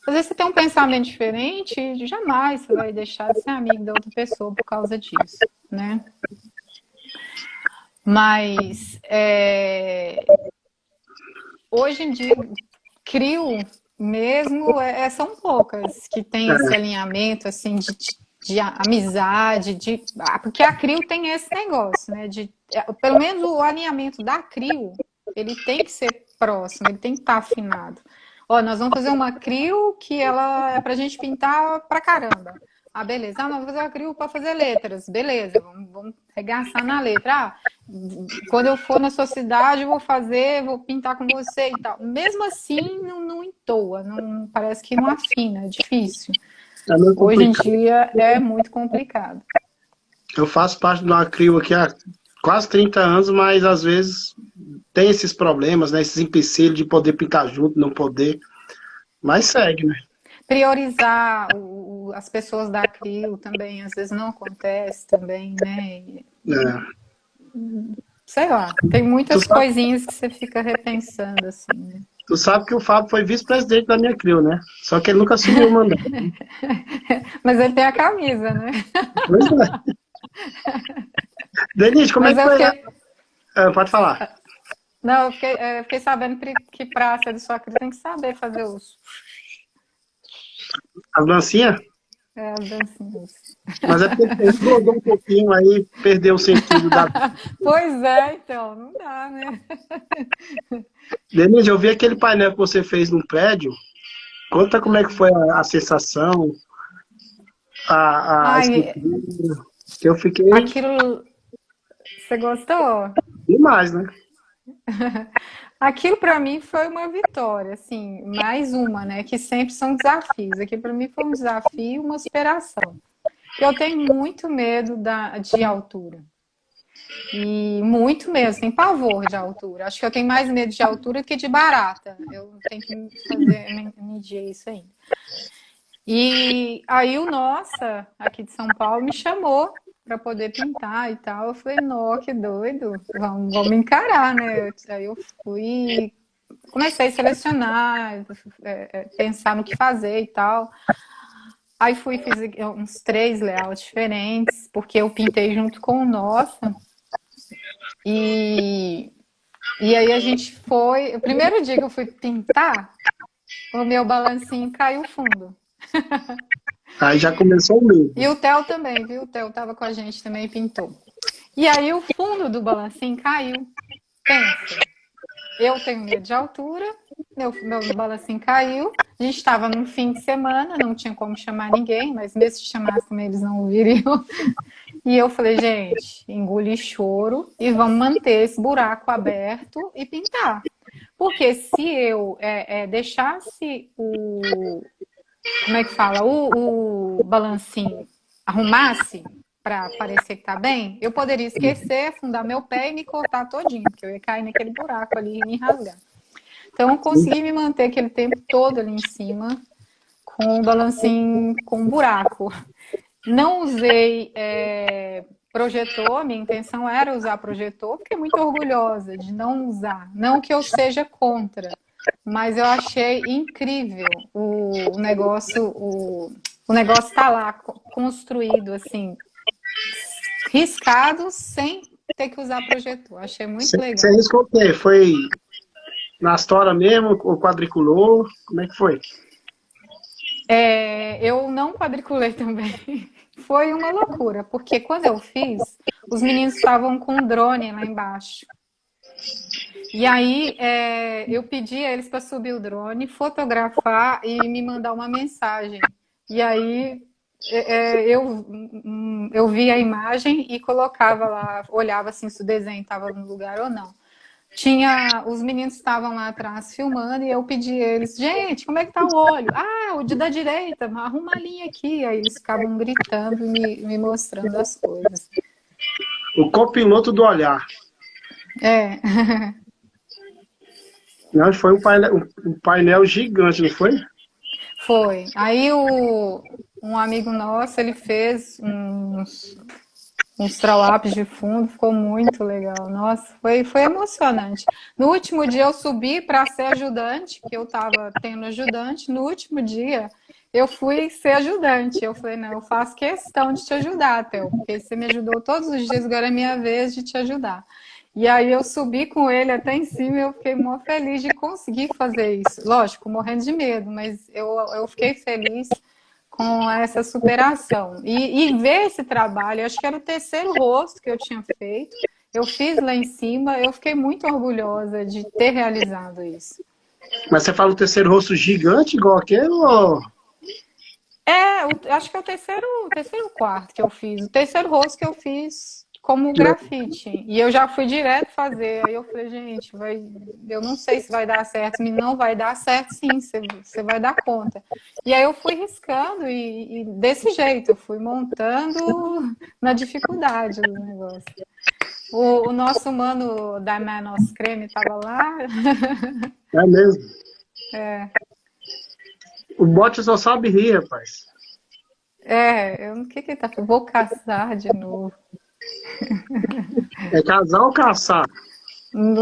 às vezes você tem um pensamento diferente e jamais você vai deixar de ser amigo da outra pessoa por causa disso, né? Mas hoje em dia crio mesmo, são poucas que têm esse alinhamento assim de amizade, porque a CRIO tem esse negócio, né? Pelo menos o alinhamento da CRIO, ele tem que ser próximo, ele tem que estar afinado. Ó, nós vamos fazer uma CRIO que ela é pra gente pintar pra caramba. Ah, beleza. Ah, nós vamos fazer uma CRIO para fazer letras. Beleza, vamos regaçar na letra. Ah, quando eu for na sua cidade, eu vou pintar com você e tal. Mesmo assim, não entoa, não, parece que não afina, é difícil. É muito Hoje em complicado. dia é muito complicado. Eu faço parte de uma CRIO aqui há quase 30 anos, mas às vezes tem esses problemas, né? Esses empecilhos de poder pintar junto, não poder. Mas segue, né? Priorizar as pessoas da CRIO também, às vezes não acontece também, né? É. Sei lá, tem Tu muitas sabe, coisinhas que você fica repensando, assim, né? tu sabe que o Fábio foi vice-presidente da minha CRIO, né? Só que ele nunca assumiu o mandato. Mas ele tem a camisa, né? Pois é. Denise, como é Mas que eu foi lá? fiquei. Ah, pode falar. Não, eu fiquei sabendo que praça de sua cria tem que saber fazer As dancinhas? as dancinhas. Mas é porque ele rodou um pouquinho aí, perdeu o sentido da. Pois é, então, não dá, né? Denise, eu vi aquele painel que você fez no prédio. Conta como é que foi a sensação, a Ai, escritura. Que eu fiquei aquilo. Você gostou? demais, né? Aquilo para mim foi uma vitória, assim, mais uma, né? Que sempre são desafios. Aqui para mim foi um desafio, e uma superação. Eu tenho muito medo de altura. E muito mesmo, tem pavor de altura. Acho que eu tenho mais medo de altura que de barata. Eu tenho que medir isso ainda. E aí o Nossa, aqui de São Paulo, me chamou para poder pintar e tal. Eu falei, nó, que doido, vamos encarar, né? Aí eu fui, comecei a selecionar, pensar no que fazer e tal. Aí fiz uns 3 layouts diferentes, porque eu pintei junto com o Nossa. E, e aí a gente foi. O primeiro dia que eu fui pintar, o meu balancinho caiu fundo. Aí já começou o E medo. o Theo também, viu? O Theo tava com a gente também e pintou. E aí o fundo do balancinho caiu. Pensa. Eu tenho medo de altura, meu balancinho caiu. A gente estava num fim de semana, não tinha como chamar ninguém, mas mesmo se chamasse também eles não viriam. E eu falei, gente, engoli choro e vamos manter esse buraco aberto e pintar. Porque se eu deixasse como é que fala, o balancinho arrumasse para parecer que tá bem, eu poderia esquecer, afundar meu pé e me cortar todinho, porque eu ia cair naquele buraco ali e me rasgar. Então eu consegui me manter aquele tempo todo ali em cima, com o balancinho com um buraco. Não usei projetor, minha intenção era usar projetor, fiquei muito orgulhosa de não usar. Não que eu seja contra, mas eu achei incrível o negócio, o negócio tá lá construído assim, riscado sem ter que usar projetor. Achei muito Você legal. riscou o quê? Foi na história mesmo, ou quadriculou? Como é que foi? Eu não quadriculei também. Foi uma loucura, porque quando eu fiz, os meninos estavam com um drone lá embaixo. E aí eu pedi a eles para subir o drone, fotografar e me mandar uma mensagem. E aí eu via a imagem e colocava lá, olhava assim se o desenho estava no lugar ou não. Os meninos estavam lá atrás filmando e eu pedi a eles, gente, como é que tá o olho? Ah, o de da direita, arruma a linha aqui. Aí eles ficavam gritando e me mostrando as coisas. O copiloto do olhar. É, Não, foi um painel gigante, não foi? foi. Aí um amigo nosso, ele fez uns trawups de fundo, ficou muito legal. Nossa, foi emocionante. No último dia eu subi para ser ajudante, que eu estava tendo ajudante. No último dia eu fui ser ajudante. Eu falei, não, eu faço questão de te ajudar, Theo, porque você me ajudou todos os dias, agora é minha vez de te ajudar. E aí eu subi com ele até em cima e eu fiquei mó feliz de conseguir fazer isso. Lógico, morrendo de medo, mas eu fiquei feliz com essa superação. E ver esse trabalho, acho que era o terceiro rosto que eu tinha feito. Eu fiz lá em cima, eu fiquei muito orgulhosa de ter realizado isso. Mas você fala o terceiro rosto gigante, igual aquele, ou... Acho que é o terceiro quarto que eu fiz. O terceiro rosto que eu fiz como grafite. E eu já fui direto fazer. Aí eu falei, gente, eu não sei se vai dar certo. Não vai dar certo, sim, você vai dar conta. E aí eu fui riscando e desse jeito, eu fui montando na dificuldade do negócio. O nosso mano da Manos Creme estava lá. É mesmo. É, O bote só sabe rir, rapaz. o que que ele tá falando? Vou caçar de novo. É casar ou caçar?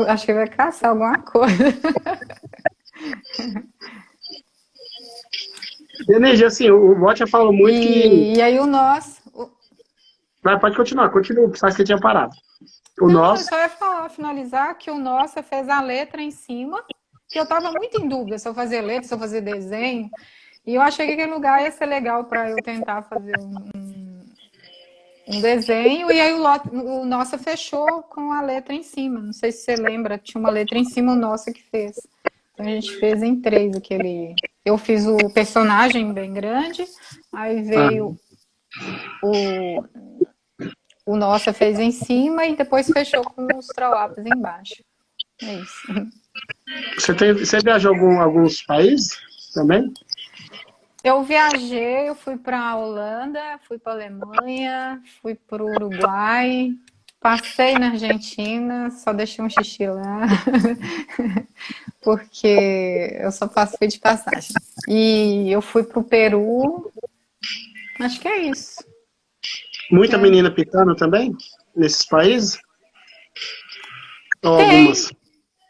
Acho que vai caçar alguma coisa. E, energia, assim, o bote já falou muito que... E aí o nosso. Vai, pode continuar, continua, sabe que você tinha parado. O Não, eu nosso... só ia falar, finalizar que o nosso fez a letra em cima, que eu tava muito em dúvida se eu fazia letra, se eu fazia desenho. E eu achei que aquele lugar ia ser legal para eu tentar fazer um desenho. E aí o nosso fechou com a letra em cima. Não sei se você lembra, tinha uma letra em cima, o nosso que fez. Então a gente fez em três aquele. Eu fiz o personagem bem grande, aí Ah, veio o, o nosso fez em cima e depois fechou com os trawups embaixo. É isso. você viajou alguns países também? Eu viajei, eu fui para a Holanda, fui para a Alemanha, fui para o Uruguai, passei na Argentina, só deixei um xixi lá, porque eu só fui de passagem. E eu fui para o Peru, acho que é isso. Muita É. menina pintando também? Nesses países? Ou Tem, algumas?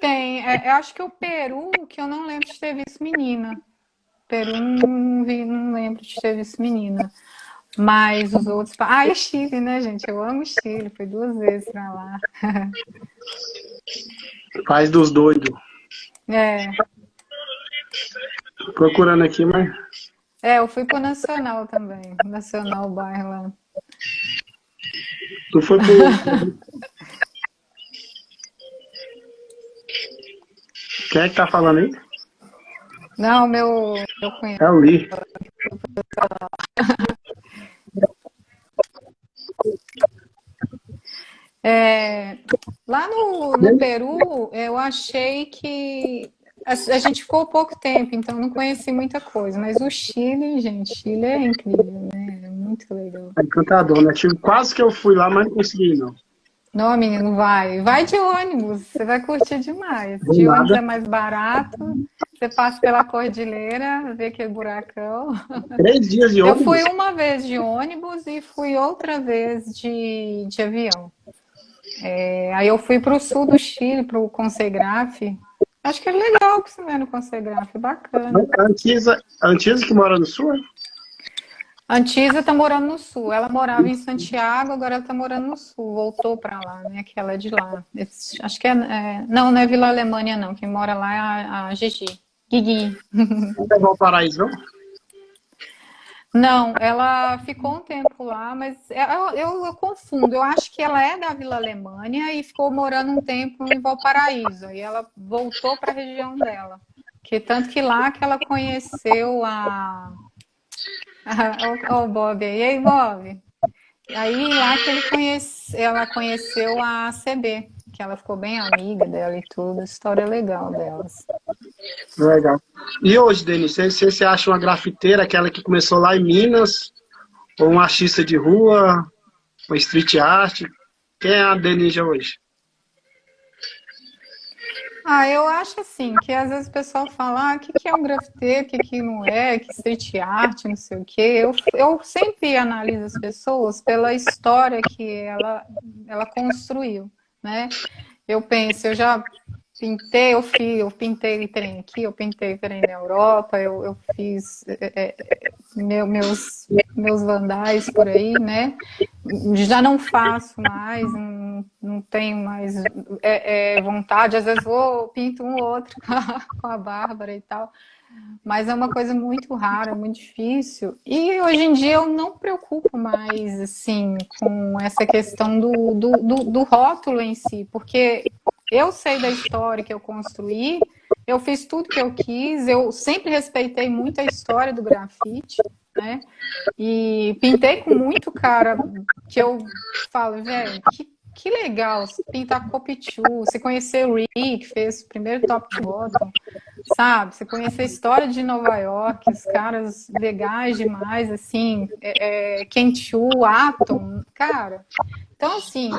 tem. Eu acho que o Peru, que eu não lembro de ter visto menina. Peru não lembro de ter visto menina. Mas os outros... Ah, e o Chile, né, gente? Eu amo o Chile. Fui 2 vezes pra lá. Paz dos doidos. É, Procurando aqui, mas. eu fui pro Nacional também. Nacional Bairro lá. Tu foi pro. Quem é que tá falando aí? Não, meu cunhado. É o Lee. É, lá no Peru, eu achei que a gente ficou pouco tempo, então não conheci muita coisa. Mas o Chile, gente, Chile é incrível, né? É muito legal. É encantador, né? Tipo, quase que eu fui lá, mas não consegui, não. Não, menino, vai. Vai de ônibus, você vai curtir demais. Do De ônibus nada. é mais barato, você passa pela cordilheira, vê aquele buracão. 3 dias de Eu fui ônibus. uma vez de ônibus e fui outra vez de avião. Aí eu fui para o sul do Chile, para o Concegraf. Acho que é legal que você vai no Concegraf, bacana. A Antisa que mora no sul, é? A Antisa tá morando no sul. Ela morava em Santiago, agora ela tá morando no sul. Voltou para lá, né? Que ela é de lá. Acho que não, não é Vila Alemânia, não. Quem mora lá é a Gigi. Gigi. Não é Valparaíso, não? Não, ela ficou um tempo lá, mas eu confundo. Eu acho que ela é da Vila Alemânia e ficou morando um tempo em Valparaíso. E ela voltou para a região dela. Tanto que lá que ela conheceu a. O Bob aí. E aí, Bob? Aí lá que ela conheceu a CB, que ela ficou bem amiga dela e tudo. História legal delas. Legal. E hoje, Denise, você acha uma grafiteira, aquela que começou lá em Minas, ou uma artista de rua, uma street art? Quem é a Denise hoje? Eu acho assim, que às vezes o pessoal fala, o que é um grafiteiro, o que não é, que street art, não sei o quê. Eu sempre analiso as pessoas pela história que ela construiu, né? Eu penso, eu já pintei, eu pintei trem aqui, eu pintei trem na Europa, eu fiz meus vandais por aí, né? Já não faço mais, não tenho mais vontade. Às vezes pinto um ou outro com a Bárbara e tal, mas é uma coisa muito rara, muito difícil. E hoje em dia eu não me preocupo mais assim com essa questão do rótulo em si, porque eu sei da história que eu construí, eu fiz tudo que eu quis, eu sempre respeitei muito a história do grafite, né? E pintei com muito cara que eu falo, velho, que legal pintar Copichu, você conhecer o Rick, que fez o primeiro top to bottom, sabe? Você conhecer a história de Nova York, os caras legais demais, assim, Kenchu, Atom, cara. Então, assim,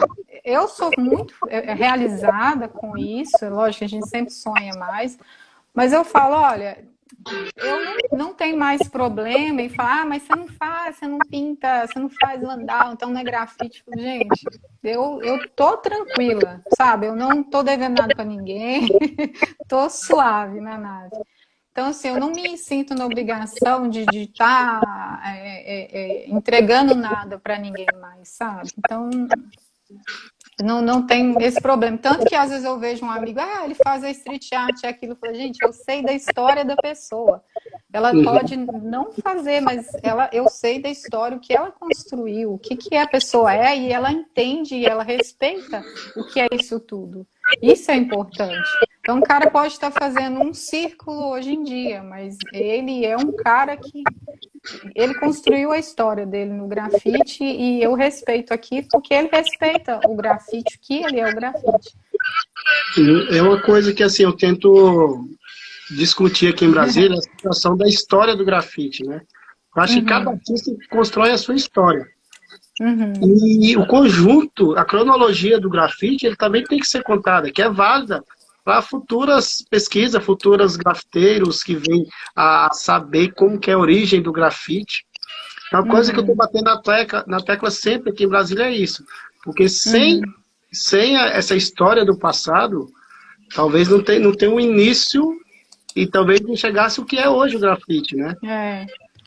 eu sou muito realizada com isso, é lógico que a gente sempre sonha mais, mas eu falo, olha, eu não tenho mais problema em falar, mas você não faz, você não pinta, você não faz vandal, então não é grafite. Gente, eu tô tranquila, sabe? Eu não tô devendo nada para ninguém, tô suave na nave. Então, assim, eu não me sinto na obrigação de estar entregando nada para ninguém mais, sabe? Então, não tem esse problema. Tanto que às vezes eu vejo um amigo, ele faz a street art, aquilo. Eu falo, gente, eu sei da história da pessoa. Ela pode não fazer, mas eu sei da história, o que ela construiu, o que a pessoa é, e ela entende e ela respeita o que é isso tudo. Isso é importante. Então, um cara pode estar fazendo um círculo hoje em dia, mas ele é um cara que ele construiu a história dele no grafite e eu respeito aqui porque ele respeita o grafite, o que ele é o grafite. É uma coisa que, assim, eu tento discutir aqui em Brasília, a situação da história do grafite, né? Eu acho que cada artista constrói a sua história. E o conjunto, a cronologia do grafite, ele também tem que ser contada, que é válida para futuras pesquisas, futuros grafiteiros que vêm a saber como que é a origem do grafite. É uma coisa que eu estou batendo na tecla sempre aqui em Brasília é isso. Porque sem essa história do passado, talvez não tenha um início e talvez não chegasse o que é hoje o grafite, né?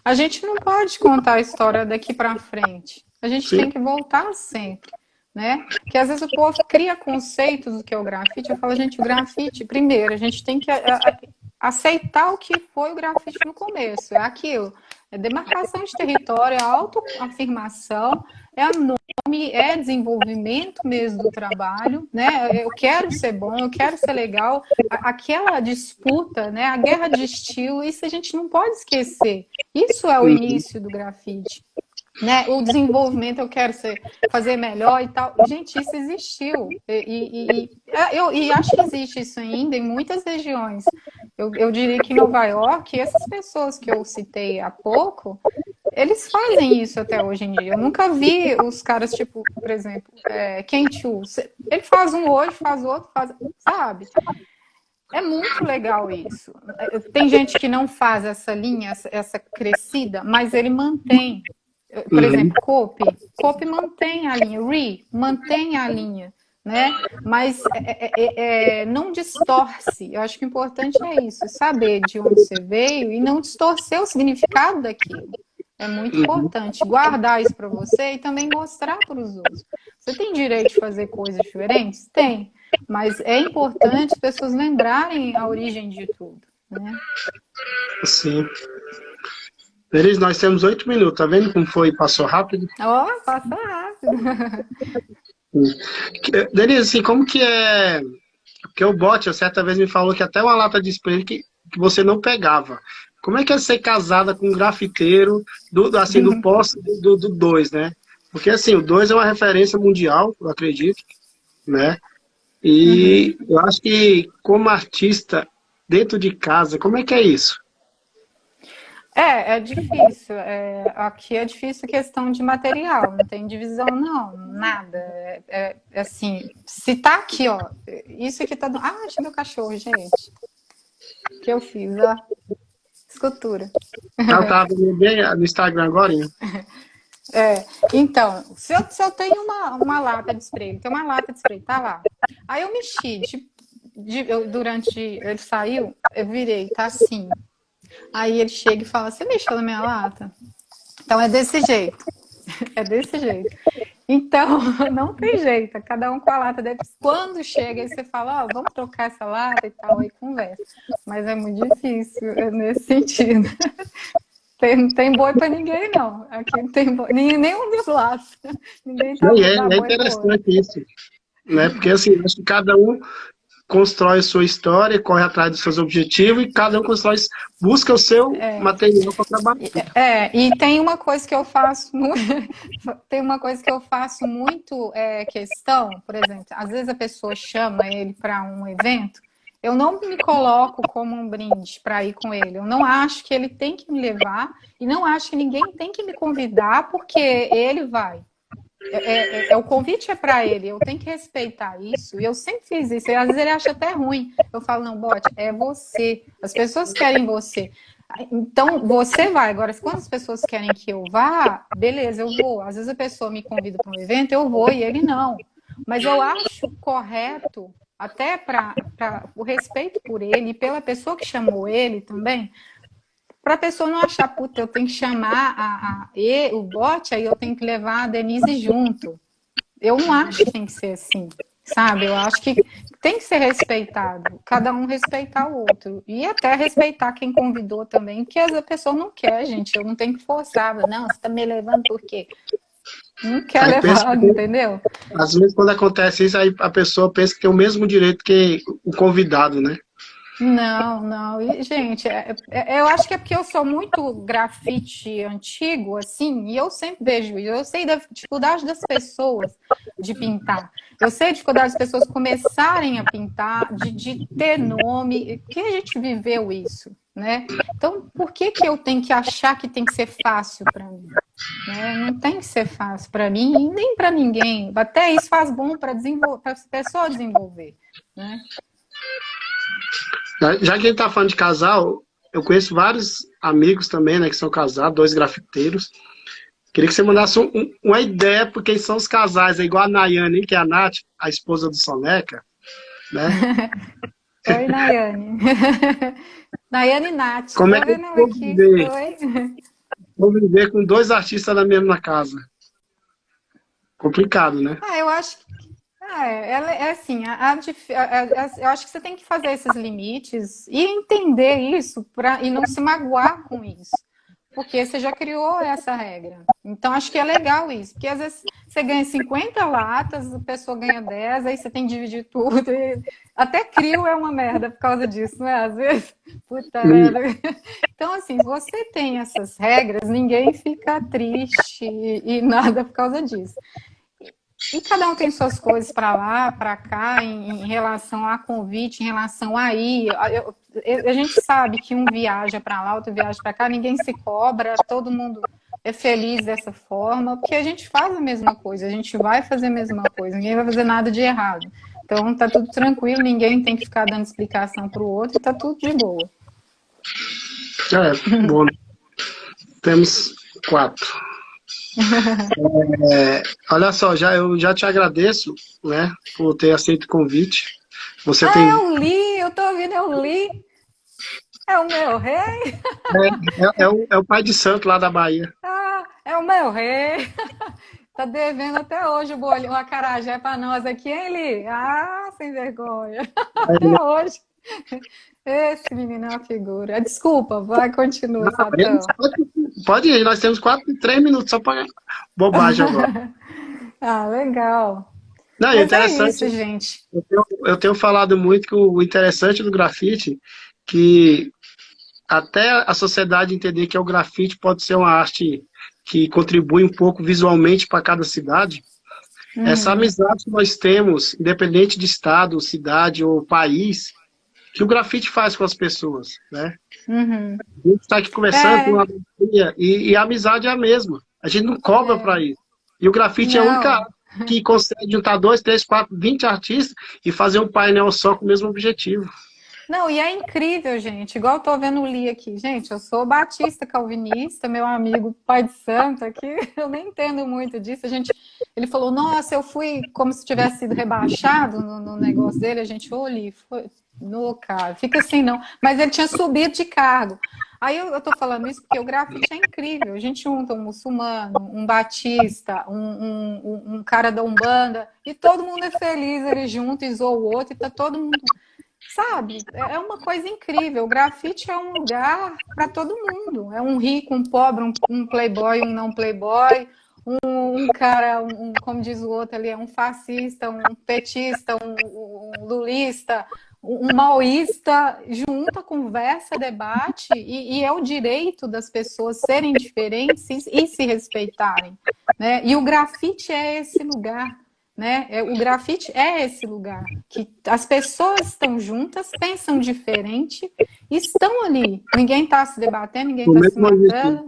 A gente não pode contar a história daqui para frente. A gente Sim. tem que voltar sempre, né? Porque às vezes o povo cria conceitos do que é o grafite. Eu falo, gente, o grafite, primeiro, a gente tem que aceitar o que foi o grafite no começo. É aquilo. É demarcação de território, é autoafirmação, é nome, é desenvolvimento mesmo do trabalho, né? Eu quero ser bom, eu quero ser legal. Aquela disputa, né? A guerra de estilo, isso a gente não pode esquecer. Isso é o Uhum. início do grafite. Né? O desenvolvimento, eu quero fazer melhor e tal. Gente, isso existiu. Eu acho que existe isso ainda em muitas regiões. Eu diria que em Nova York, essas pessoas que eu citei há pouco, eles fazem isso até hoje em dia. Eu nunca vi os caras, tipo, por exemplo, Kenchu. Ele faz um hoje, faz outro, sabe? É muito legal isso. Tem gente que não faz essa linha, essa crescida, mas ele mantém. Por Uhum. exemplo, Cope mantém a linha, mantém a linha, né? Mas não distorce. Eu acho que o importante é isso, saber de onde você veio e não distorcer o significado daquilo. É muito Uhum. importante guardar isso para você e também mostrar para os outros. Você tem direito de fazer coisas diferentes? Tem. Mas é importante as pessoas lembrarem a origem de tudo, né? Sim. Denise, nós temos 8 minutos, tá vendo como foi? Passou rápido? Ó, oh, passa rápido. Denise, assim, como que é? Porque o Bot, certa vez me falou que até uma lata de spray que você não pegava. Como é que é ser casada com um grafiteiro assim, do pós do 2, né? Porque assim, o 2 é uma referência mundial, eu acredito, né? Uhum. E eu acho que como artista dentro de casa, como é que é isso? É difícil. Aqui é difícil questão de material, não tem divisão, não, nada. Assim, se tá aqui, ó, isso aqui tá. Deixa eu ver o cachorro, gente. Que eu fiz, ó, escultura. Ela tava vendo bem no Instagram agora, hein? Então, se eu tenho uma lata de spray, tem uma lata de spray, tá lá. Aí eu mexi, durante. Ele saiu, eu virei, tá assim. Aí ele chega e fala: Você mexeu na minha lata? Então é desse jeito. É desse jeito. Então, não tem jeito. Cada um com a lata dele. Quando chega, aí você fala: Vamos trocar essa lata e tal, aí conversa. Mas é muito difícil nesse sentido. Não tem boi para ninguém, não. Aqui não tem boi, nenhum dos lados. Ninguém Não, e dá é boi pro outro. interessante isso, né? Porque assim, acho que cada um constrói a sua história, corre atrás dos seus objetivos e cada um busca o seu material para trabalhar. E tem uma coisa que eu faço tem uma coisa que eu faço muito questão, por exemplo, às vezes a pessoa chama ele para um evento, eu não me coloco como um brinde para ir com ele. Eu não acho que ele tem que me levar e não acho que ninguém tem que me convidar porque ele vai. O convite é para ele, eu tenho que respeitar isso. E eu sempre fiz isso. E às vezes ele acha até ruim. Eu falo, não, Bote, é você. As pessoas querem você. Então, você vai. Agora, quando as pessoas querem que eu vá, beleza, eu vou. Às vezes a pessoa me convida para um evento, eu vou e ele não. Mas eu acho correto, até para o respeito por ele e pela pessoa que chamou ele também, para a pessoa não achar, puta, eu tenho que chamar o bote, aí eu tenho que levar a Denise junto. Eu não acho que tem que ser assim, sabe? Eu acho que tem que ser respeitado, cada um respeitar o outro. E até respeitar quem convidou também, que a pessoa não quer, gente. Eu não tenho que forçar. Não, você está me levando por quê? Não quer Aí pensa levar, entendeu? às vezes quando acontece isso, aí a pessoa pensa que tem o mesmo direito que o convidado, né? Não. E, gente, eu acho que é porque eu sou muito grafite antigo, assim, e eu sempre vejo isso. Eu sei da dificuldade das pessoas de pintar. Eu sei a dificuldade das pessoas começarem a pintar, de ter nome, que a gente viveu isso, né? Então, por que eu tenho que achar que tem que ser fácil para mim? Né? Não tem que ser fácil para mim e nem para ninguém. Até isso faz bom para a pessoa desenvolver, né? Já que a gente tá falando de casal, eu conheço vários amigos também, né, que são casados, dois grafiteiros. Queria que você mandasse uma ideia, porque são os casais, é igual a Nayane, que é a Nath, a esposa do Soneca, né? Oi, Nayane. Nayane Nath, Como é tô que vendo eles ela vão aqui. viver? Oi. conviver com dois artistas na mesma casa. Complicado, né? Eu acho que é assim, eu acho que você tem que fazer esses limites e entender isso e não se magoar com isso. Porque você já criou essa regra. Então, acho que é legal isso. Porque às vezes você ganha 50 latas, a pessoa ganha 10, aí você tem que dividir tudo. Até crio é uma merda por causa disso, né? Às vezes, puta merda. Então, assim, se você tem essas regras, ninguém fica triste e nada por causa disso. E cada um tem suas coisas para lá, para cá, em relação a convite, em relação a ir. A gente sabe que um viaja para lá, outro viaja para cá, ninguém se cobra, todo mundo é feliz dessa forma, porque a gente faz a mesma coisa, a gente vai fazer a mesma coisa, ninguém vai fazer nada de errado. Então tá tudo tranquilo, ninguém tem que ficar dando explicação para o outro, tá tudo de boa. Bom, temos 4. Olha só, eu já te agradeço, né, por ter aceito o convite. Você tem. Eu tô ouvindo, eu li. É o meu rei? É o pai de santo lá da Bahia. É o meu rei. Tá devendo até hoje o bolinho, o acarajé pra nós aqui, hein, Li? Sem vergonha. Até hoje. Esse menino é uma figura. Desculpa, continua, Satão. Pode ir, nós temos 3 minutos só para bobagem agora. Legal. Não, Mas interessante, é isso, gente. Eu tenho falado muito que o interessante do grafite, que até a sociedade entender que o grafite pode ser uma arte que contribui um pouco visualmente para cada cidade, essa amizade que nós temos, independente de estado, cidade ou país, que o grafite faz com as pessoas, né? A gente está aqui conversando com uma e a amizade é a mesma. A gente não cobra para isso. E o grafite é a única arte que consegue juntar 2, 3, 4, 20 artistas e fazer um painel só com o mesmo objetivo. Não, e é incrível, gente. Igual eu tô vendo o Li aqui. Gente, eu sou batista calvinista, meu amigo pai de santo aqui, eu nem entendo muito disso. Ele falou, nossa, eu fui como se tivesse sido rebaixado no negócio dele. A gente, ô Li, foi no cara, fica assim não. Mas ele tinha subido de cargo. Aí eu tô falando isso porque o grafite é incrível. A gente junta um muçulmano, um batista, um cara da Umbanda, e todo mundo é feliz, ele junta e zoa o outro, e tá todo mundo... Sabe, é uma coisa incrível. O grafite é um lugar para todo mundo. É um rico, um pobre, um playboy, um não playboy, um cara, como diz o outro ali, é um fascista, um petista, um lulista, um maoísta. Junta, conversa, debate, e é o direito das pessoas serem diferentes e se respeitarem, né? E o grafite é esse lugar. Né? O grafite é esse lugar que as pessoas estão juntas, pensam diferente, estão ali. Ninguém está se debatendo, ninguém está se matando.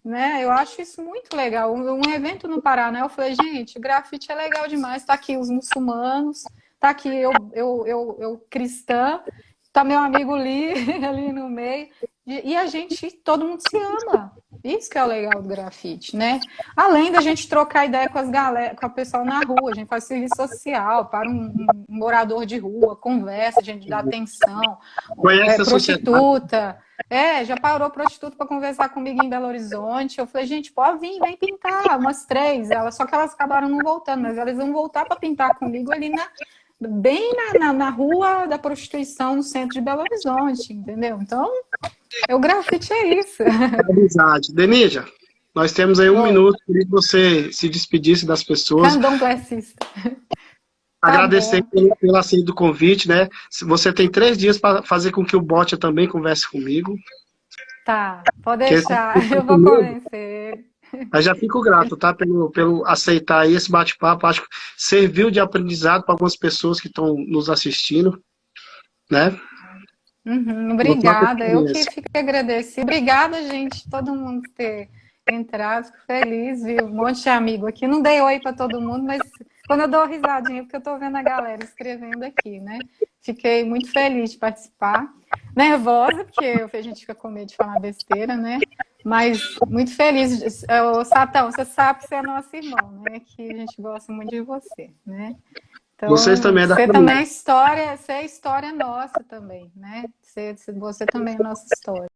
Né? Eu acho isso muito legal. Um evento no Paraná, eu falei, gente, o grafite é legal demais. Está aqui os muçulmanos, está aqui eu cristã, está meu amigo Li ali no meio. E a gente, todo mundo se ama. Isso que é o legal do grafite, né? Além da gente trocar ideia com com o pessoal na rua, a gente faz serviço social, para um morador de rua, conversa, a gente dá atenção. Prostituta. Já parou prostituta para conversar comigo em Belo Horizonte. Eu falei, gente, pode vir, vem pintar, umas 3. Só que elas acabaram não voltando, mas elas vão voltar para pintar comigo ali bem na rua da prostituição, no centro de Belo Horizonte, entendeu? Então, o grafite é isso. Amizade. Denija, nós temos aí 1 minuto, queria que você se despedisse das pessoas. Candomblessista. Agradecer pelo aceito do convite, né? Você tem 3 dias para fazer com que o Botia também converse comigo. Tá, pode deixar, eu vou convencer. Mas já fico grato, tá? Pelo aceitar aí esse bate-papo. Acho que serviu de aprendizado para algumas pessoas que estão nos assistindo, né? Obrigada, eu que fico agradecida. Obrigada, gente, todo mundo ter entrado, fico feliz, viu? Um monte de amigo aqui. Não dei oi para todo mundo, mas quando eu dou risadinha, porque eu tô vendo a galera escrevendo aqui, né? Fiquei muito feliz de participar. Nervosa, porque a gente fica com medo de falar besteira, né? Mas muito feliz. Satão, você sabe que você é nosso irmão, né? Que a gente gosta muito de você, né? Então, vocês também você também é história, você é história nossa também, né? Você também é nossa história.